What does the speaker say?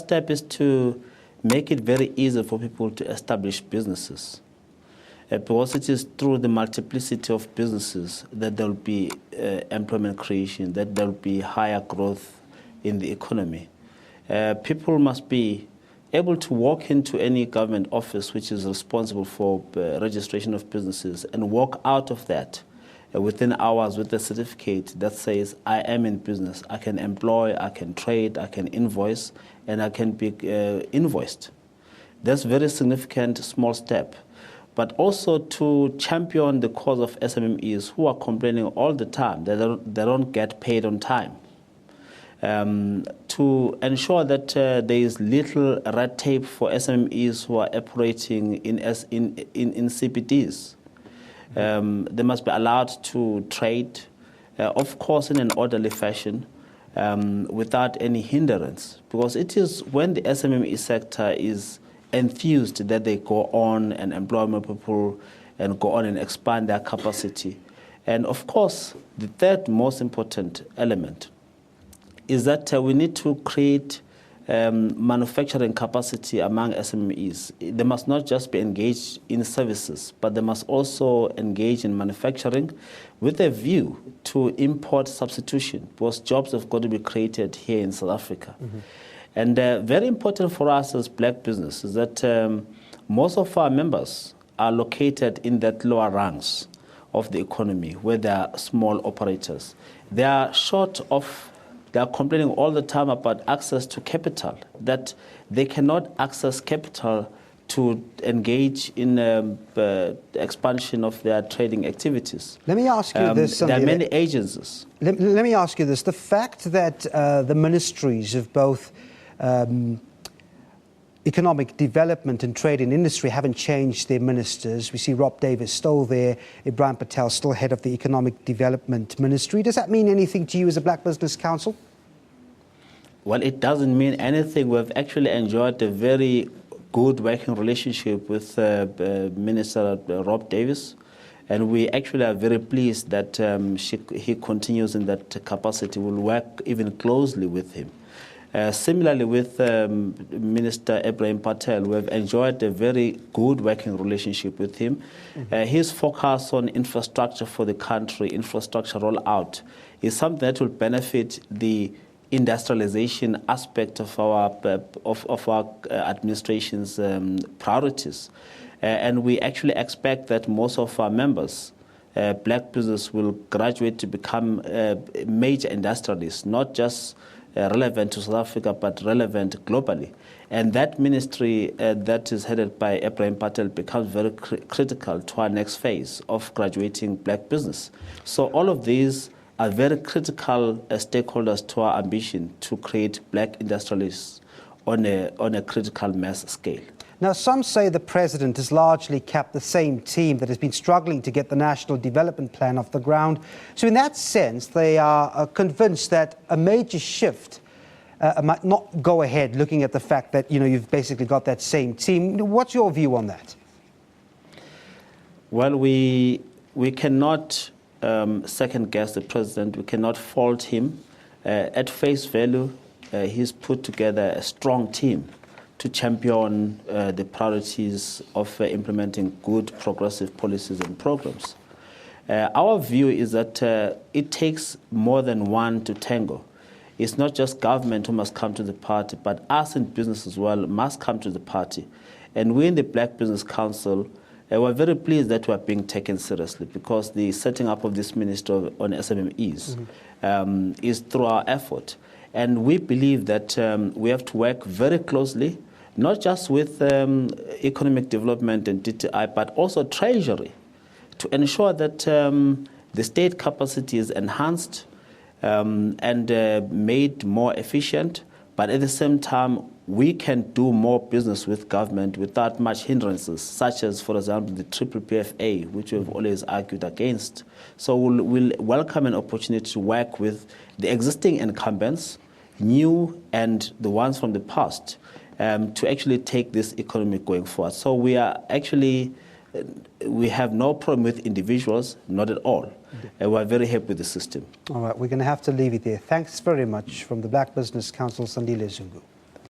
step is to make it very easy for people to establish businesses. Because it is through the multiplicity of businesses that there will be employment creation, that there will be higher growth in the economy. People must be able to walk into any government office which is responsible for registration of businesses and walk out of that within hours with a certificate that says, I am in business, I can employ, I can trade, I can invoice, and I can be invoiced. That's a very significant small step. But also to champion the cause of SMMEs who are complaining all the time that they don't get paid on time. To ensure that there is little red tape for SMMEs who are operating in CBDs. They must be allowed to trade, of course, in an orderly fashion, without any hindrance. Because it is when the SMME sector is enthused that they go on and employ more people and go on and expand their capacity. And of course, the third most important element is that we need to create manufacturing capacity among SMEs. They must not just be engaged in services, but they must also engage in manufacturing with a view to import substitution, because jobs have got to be created here in South Africa. Mm-hmm. And very important for us as black business is that most of our members are located in that lower ranks of the economy, where they are small operators. They are they are complaining all the time about access to capital, that they cannot access capital to engage in the expansion of their trading activities. Let me ask you this. There are many agencies. Let me ask you this. The fact that the ministries of both economic development and trade and industry haven't changed their ministers. We see Rob Davis still there, Ibrahim Patel still head of the Economic Development Ministry. Does that mean anything to you as a Black Business Council? Well, it doesn't mean anything. We've actually enjoyed a very good working relationship with Minister Rob Davis, and we actually are very pleased that he continues in that capacity. We'll work even closely with him. Similarly, with Minister Ibrahim Patel, we've enjoyed a very good working relationship with him. Mm-hmm. His focus on infrastructure for the country, infrastructure rollout, is something that will benefit the industrialization aspect of our administration's priorities. And we actually expect that most of our members, black business, will graduate to become major industrialists, not just relevant to South Africa, but relevant globally. And that ministry that is headed by Ibrahim Patel becomes very critical to our next phase of graduating black business. So all of these are very critical stakeholders to our ambition to create black industrialists on a critical mass scale. Now, some say the president has largely kept the same team that has been struggling to get the National Development Plan off the ground. So in that sense, they are convinced that a major shift might not go ahead, looking at the fact that, you've basically got that same team. What's your view on that? Well, we cannot second-guess the president. We cannot fault him. At face value, he's put together a strong team to champion the priorities of implementing good progressive policies and programs. Our view is that it takes more than one to tango. It's not just government who must come to the party, but us in business as well must come to the party. And we in the Black Business Council, we're very pleased that we're being taken seriously, because the setting up of this Ministry on SMMEs is through our effort. And we believe that we have to work very closely, not just with economic development and DTI, but also Treasury, to ensure that the state capacity is enhanced and made more efficient, but at the same time, we can do more business with government without much hindrances, such as, for example, the PPPFA, which we've always argued against. So we'll welcome an opportunity to work with the existing incumbents, new and the ones from the past, to actually take this economy going forward. So we are actually, we have no problem with individuals, not at all. We're very happy with the system. All right, we're going to have to leave it there. Thanks very much. From the Black Business Council, Sandile Zungu.